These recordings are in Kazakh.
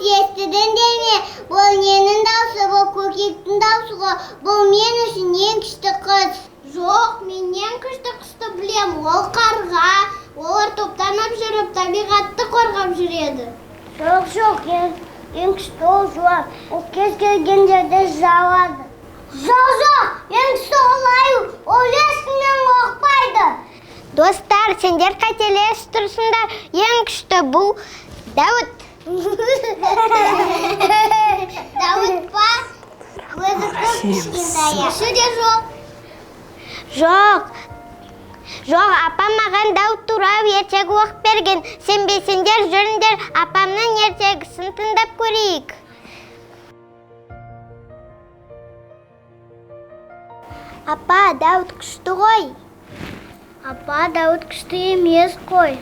естіден деме, бұл ненің даусы, бұл көкектің даусы ғой, бұл мен үшін ең күшті қыз. Жоқ, мен ең күшті қызды білем, ол қарға, олар топтанып жүріп, табиғатты қорғап жүреді. Жоқ, ең күшті ол жуар, ол кез келген жерде жауады. Жоқ, ең күшті ол аю, ол ешкімнен қорықпайды. Достар, сендер қателесіп тұрсыңдар, ең күшті бұл Дәуіт. Дәуіт па? Өзі көп кішкентай. Үші де жоқ. Жоқ, апам маған Дәуіт туралы ертегі оқып берген. Сенбесеңдер жүріңдер, апамның ертегісін тыңдап көрейік. Апа, Дәуіт күшті ғой. Апа, Дәуіт күшті емес қой.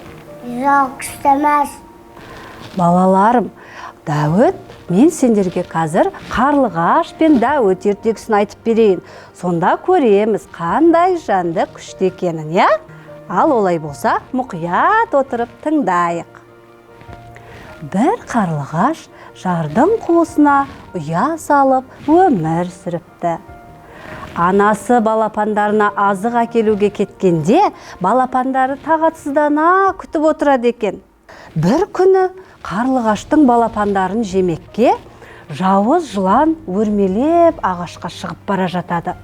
Жоқ, күшті емес. Балаларым, Дәуіт, мен сендерге қазір қарлығаш пен Дәуіт ертегісін айтып берейін. Сонда көреміз қандай жанды күшті екенін, я? Ал олай болса, мұқият отырып тыңдайық. Бір қарлығаш жардың қуысына ұя салып өмір сүріпті. Анасы балапандарына азық әкелуге кеткенде, балапандары тағатсыздана күтіп отырады екен. Бір күні қарлығаштың балапандарын жемекке жауыз жылан өрмелеп ағашқа шығып бара жатады.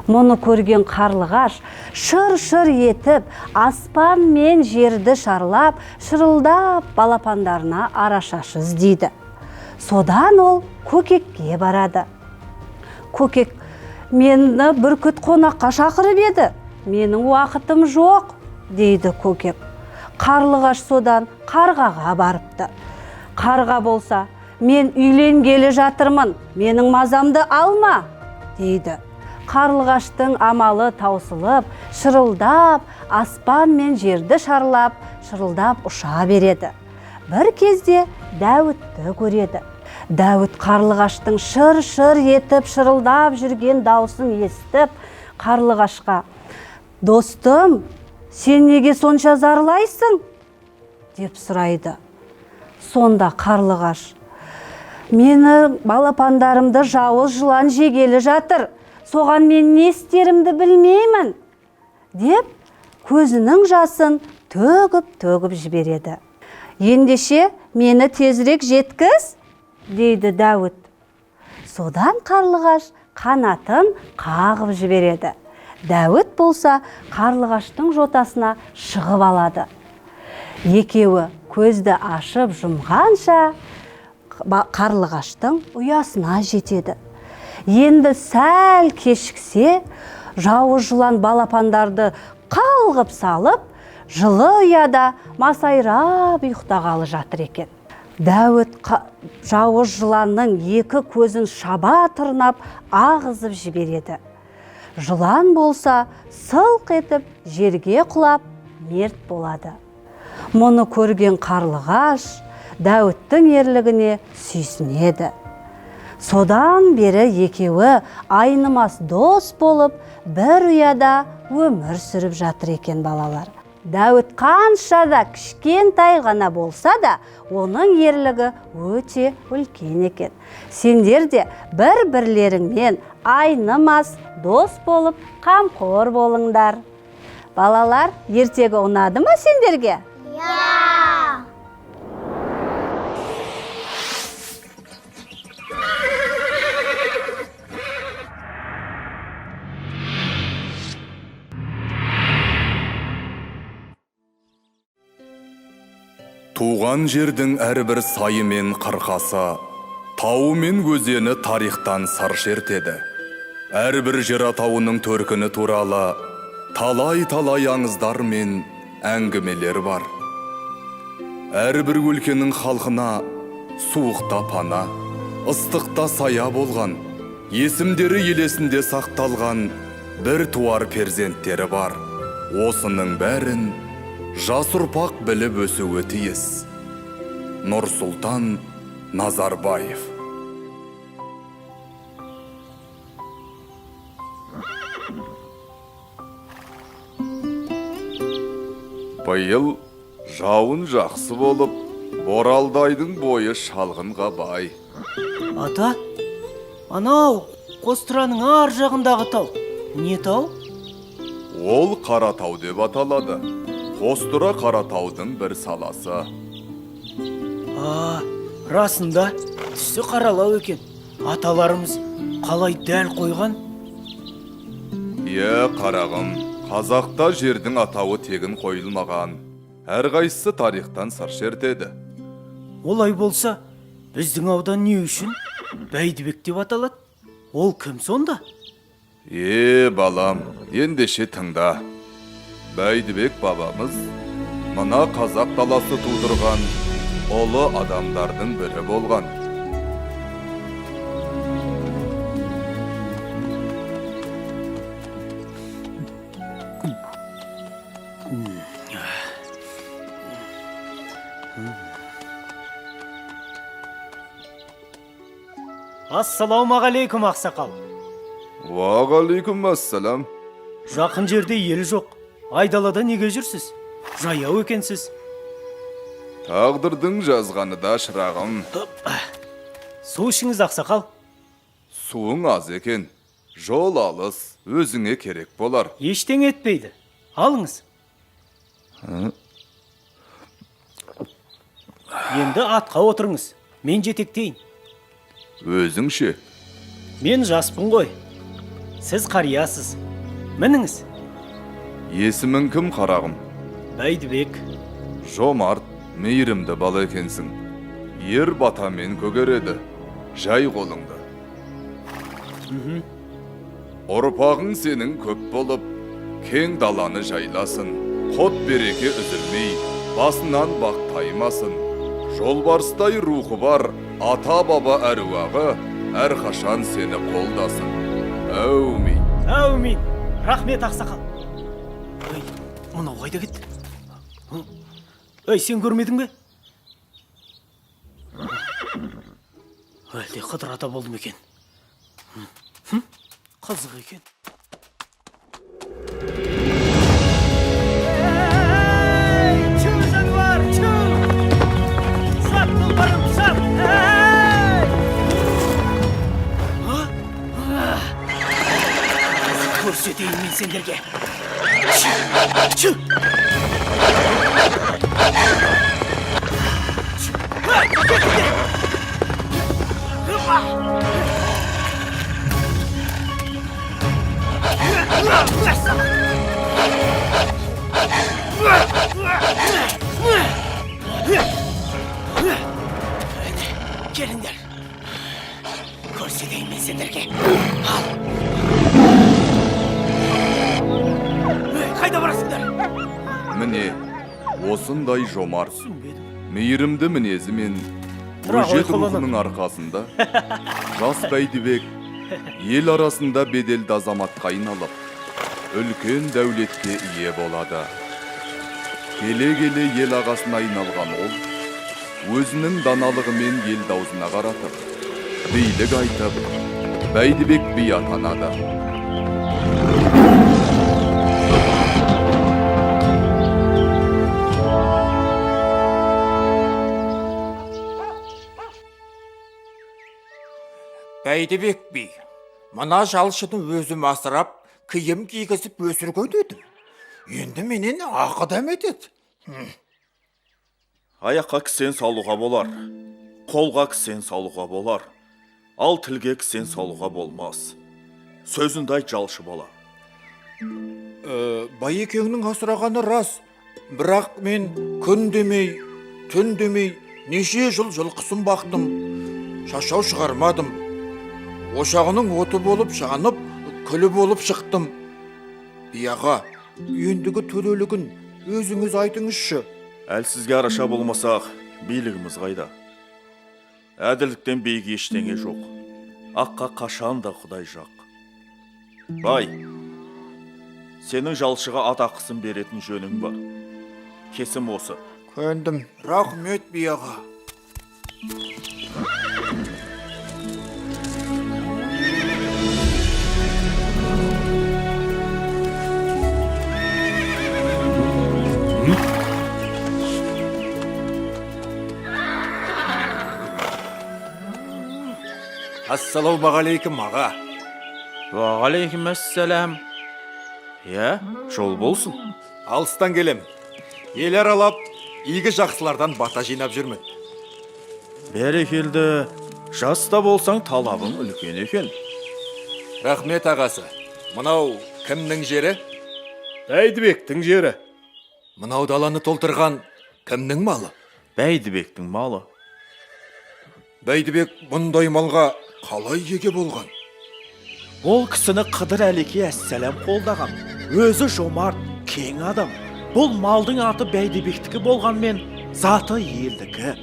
Мұны көрген қарлығаш шыр-шыр етіп, аспан мен жерді шарлап, шырылдап балапандарына арашашы іздейді. Содан ол көкекке барады. Көкек, мені бүркіт қонаққа шақырып еді. Менің уақытым жоқ, дейді көкек. Қарлығаш содан қарғаға барыпты. Қарға болса, мен үйленгелі жатырмын, менің мазамды алма, дейді. Қарлығаштың амалы таусылып, шырылдап, аспан мен жерді шарлап, шырылдап ұша береді. Бір кезде Дәуітті көреді. Дәуіт қарлығаштың шыр-шыр етіп, шырылдап жүрген даусын естіп, қарлығашқа: «Достым, сен неге сонша зарлайсың?» деп сұрайды. Сонда қарлығаш: «Мені балапандарымды жауыз жылан жегелі жатыр. Соған мен не істерімді білмеймін», деп көзінің жасын төгіп жібереді. «Ендеше мені тезірек жеткіз», дейді Дәуіт. Содан қарлығаш қанатын қағып жібереді. Дәуіт болса қарлығаштың жотасына шығып алады. Екеуі көзді ашып жұмғанша қарлығаштың ұясына жетеді. Енді сәл кешіксе, жауыз жылан балапандарды қалғып салып, жылы ұяда масайрап ұйықтағалы жатыр екен. Дәуіт жауыз жыланның екі көзін шаба тырнап ағызып жібереді. Жылан болса сылқ етіп жерге құлап мерт болады. Мұны көрген қарлығаш Дәуіттің ерлігіне сүйсінеді. Содан бері екеуі айнымас дос болып, бір ұяда өмір сүріп жатыр екен балалар. Дәуіт қанша да кішкентай ғана болса да, оның ерлігі өте үлкен екен. Сендер де бір-бірлеріңмен айнымас дос болып, қамқор болыңдар. Балалар, ертегі ұнады ма сендерге? Я! Туған жердің әрбір сайы мен қырқасы, тауы мен өзені тарихтан сыр шертеді. Әрбір жер атауының төркіні туралы талай-талай аңыздар мен әңгімелер бар. Әрбір өлкенің халқына суықта пана, ыстықта сая болған, есімдері елесінде сақталған бір туар перзенттері бар. Осының бәрін жас ұрпақ біліп өсуі тиіс. Нұрсұлтан Назарбаев. Биыл жауын жақсы болып, Боралдайдың бойы шалғынға бай. Ата, анау Қостыраның ар жағындағы тау. Не тау? Ол Қаратау деп аталады. Қостыра Қаратаудың бір саласы. Расында түсі қаралау екен. Аталарымыз қалай дәл қойған? Қарағым, қазақта жердің атауы тегін қойылмаған. Әрқайсысы тарихтан сыр шертеді. Олай болса, біздің аудан не үшін Бәйдібек деп аталады? Ол кім сонда? Балам, ендеше тыңда. Бәйдібек бабамыз мына қазақ даласы тудырған ұлы адамдардың бірі болған. Ассалаумағалейкум, ақсақал. Уағалейкумассалам. Жақын жерде ел жоқ. Айдалада неге жүрсіз? Жаяу екенсіз. Тағдырдың жазғаны да шырағым. Су ішіңіз, ақсақал. Суың аз екен. Жол алыс, өзіңе керек болар. Ештеңе етпейді. Алыңыз. Енді атқа отырыңыз. Мен жетектейін. Өзіңше? Мен жаспын ғой. Сіз қариясыз. Мініңіз. Есімің кім, қарағым? Бәйдібек. Жомарт, мейірімді бала екенсің. Ер батамен көгереді. Жай қолыңды. Ұрпағың сенің көп болып, кең даланы жайласын. Қот береке үзілмей, басынан бақ таймасын. Жолбарыстай рухы бар ата-баба әруағы әрқашан сені қолдасын. Әумин. Әумин. Рахмет, ақсақал. Мынау қайда кетті? Сен көрмедің бе? Әлде Қыдыр ата болды ма екен? Қызық екен. Чу, жануар, чу! Сап, тұлпарым, сап! Көрсетейін мен сендерге. Чу! Gelіңдер. Көрсетейін мен сендерге. Ал. Қайда барасыңдар? Міне, осындай жомарт, мейірімді мінезімен өжет рухының арқасында жас Бәйдібек ел арасында беделді азаматқа айналып, үлкен дәулетке ие болады. Келе-келе ел ағасына айналған ол, өзінің даналығымен ел даузына қаратып, билік айтып, Бәйдібек би атанады. Бәйдібек би, мына жалшыны өзім асырап, киім кигізіп өсірген едім. Енді менен ақыдам етеді. Аяққа кісен салуға болар, қолға кісен салуға болар, ал тілге кісен салуға болмас. Сөзінде айт жалшы бала. Байекеңнің асырағаны рас, бірақ мен күн демей, түн демей, неше жыл жылқысын бақтым, шашау шығармадым. Ошағының оты болып жанып, күлі болып шықтым. Бияға, ендігі төрелігін өзіңіз айтыңызшы. Әлсізге араша болмасақ, билігіміз қайда. Әділдіктен бейге ештеңе жоқ. Аққа қашан да Құдай жақ. Бай, сенің жалшыға ат ақысын беретін жөнің бар. Кесім осы. Көндім. Рахмет, бияға. Ассалаумағалейкум аға. Вағалейкумассалам. Я, жол болсын. Алыстан келем. Ел аралап, игі жақсылардан бата жинап жүрмін. Бәрекелді, жаста болсаң талабың үлкен екен. Рахмет ағасы. Мынау кімнің жері? Бәйдібектің жері. Мынау даланы толтырған кімнің малы? Бәйдібектің малы. Бәйдібек мұндай малға қалай еге болған? Ол кісіні Қыдыр Әлеке әссәләм қолдаған. Өзі жомарт, кең адам. Бұл малдың аты Бәйдібектікі болғанмен, заты елдікі.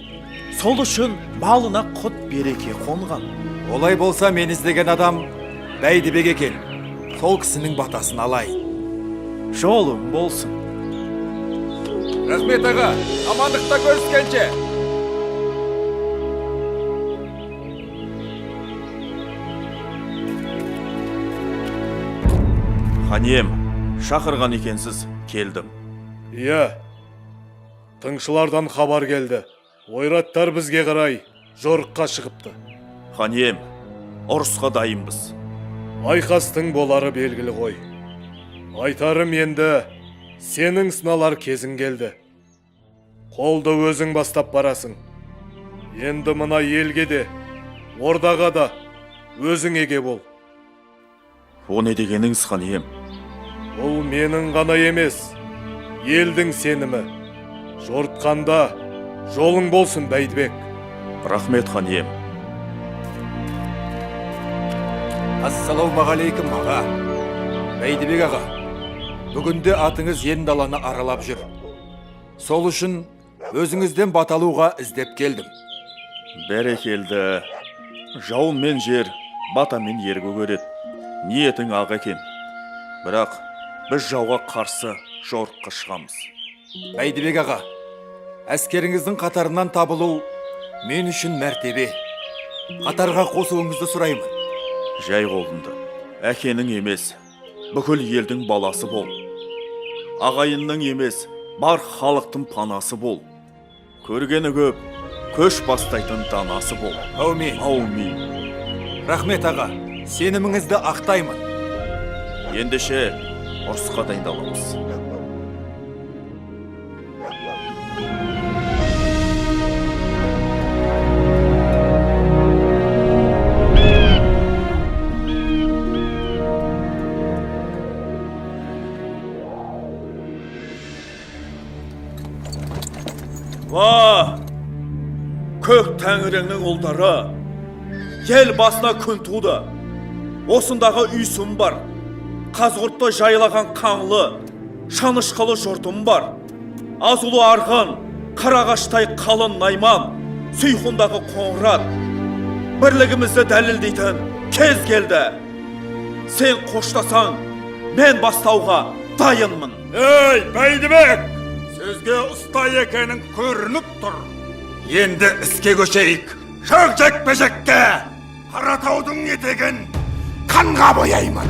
Сол үшін малына құт береке қонған. Олай болса мен іздеген адам Бәйдібек екен. Сол кісінің батасын алайын. Жолың болсын. Рахмет аға, амандықта көріскенше. Ханем, шақырған екенсіз, келдім. Иә, тыңшылардан хабар келді. Ойраттар бізге қарай жорыққа шығыпты. Ханем, ұрысқа дайынбыз. Айқастың болары белгілі ғой. Айтарым енді, сенің сыналар кезің келді. Қолды өзің бастап барасың. Енді мына елге де, ордаға да өзің еге бол. О не дегеніңіз, ханем? Бұл менің ғана емес, елдің сенімі. Жортқанда жолың болсын, Бәйдібек. Рахмет, ханем. Ассалаумағалейкум аға. Бәйдібек аға, бүгінде атыңыз ен даланы аралап жүр. Сол үшін өзіңізден баталуға іздеп келдім. Бәрекелді. Жауын мен жер, бата мен ер көгереді. Ниетің ақ екен. Бірақ біз жауға қарсы жорыққа шығамыз. Бәйдібек аға, әскеріңіздің қатарынан табылу мен үшін мәртебе. Қатарға қосуыңызды сұраймын. Жай қолынды. Әкенің емес, бүкіл елдің баласы бол. Ағайынның емес, бар халықтың панасы бол. Көргені көп, көш бастайтын данасы бол. Аумин. Аумин. Рахмет аға, сеніміңізді ақтаймын. Ендеше ұрысқа дайындаламыз. Ва! Көк тәңіріңнің ұлдары, ел басына күн туды. Осындағы үйсім бар. Қазғұртты жайлаған қаңлы, шанышқылы жұртым бар. Азулы арғын, қарағаштай қалын найман, сүйхундағы қоңырат. Бірлігімізді дәлелдейтін кез келді. Сен қоштасаң, мен бастауға дайынмын. Ей, Бәйдібек! Сөзге ұста екенің көрініп тұр. Енді іске көшейік. Шық жекпе-жекке! Қаратаудың етегін қанға бояймын.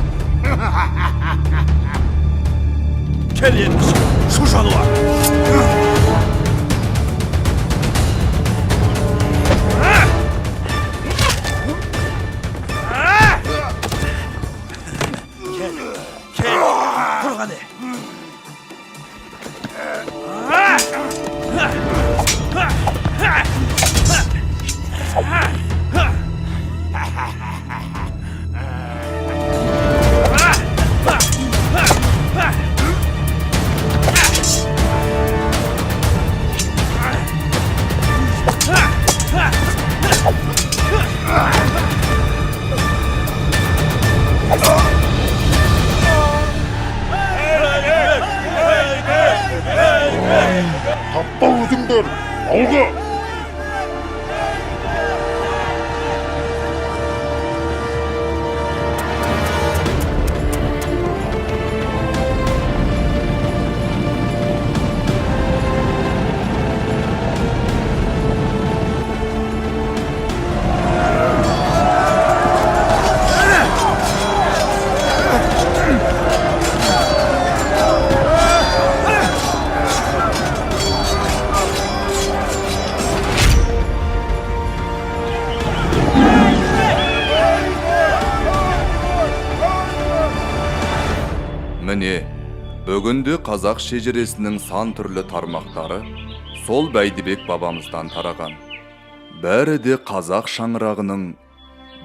Кел ендеше, шу жануар. Кел, тұрғаны. Таппа өзіңдер, алға! Бүгінде қазақ шежіресінің сан түрлі тармақтары сол Бәйдібек бабамыздан тараған. Бәрі де қазақ шаңырағының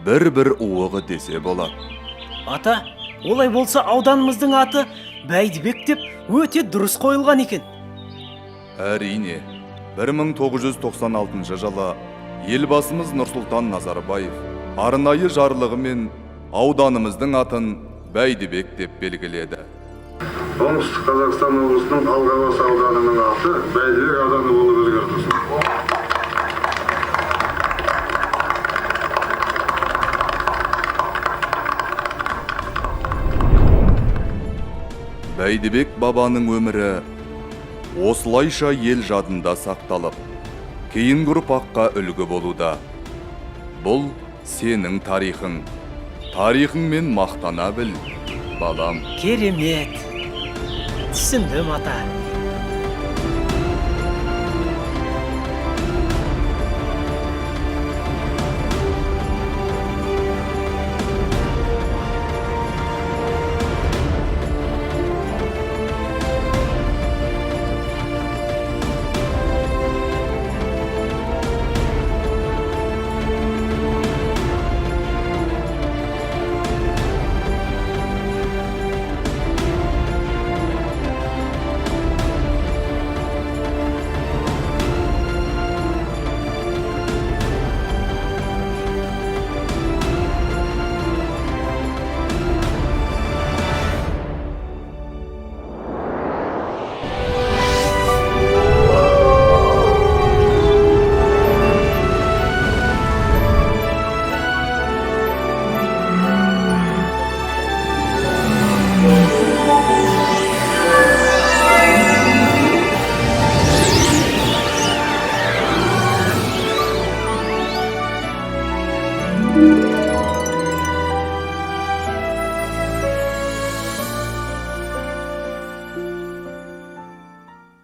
бір уығы десе болады. Ата, олай болса ауданымыздың аты Бәйдібек деп өте дұрыс қойылған екен. Әрине, 1996 жылы елбасымыз Нұрсұлтан Назарбаев арнайы жарлығымен ауданымыздың атын Бәйдібек деп белгіледі. Оңтүстік Қазақстан облысының Алғабас ауданының аты Бәйдібек ауданы болып өзгертілсін. Бәйдібек бабаның өмірі осылайша ел жадында сақталып, кейінгі ұрпаққа үлгі болуда. Бұл сенің тарихың. Тарихыңмен мақтана біл, балам. Керемет. Түсіндім, ата.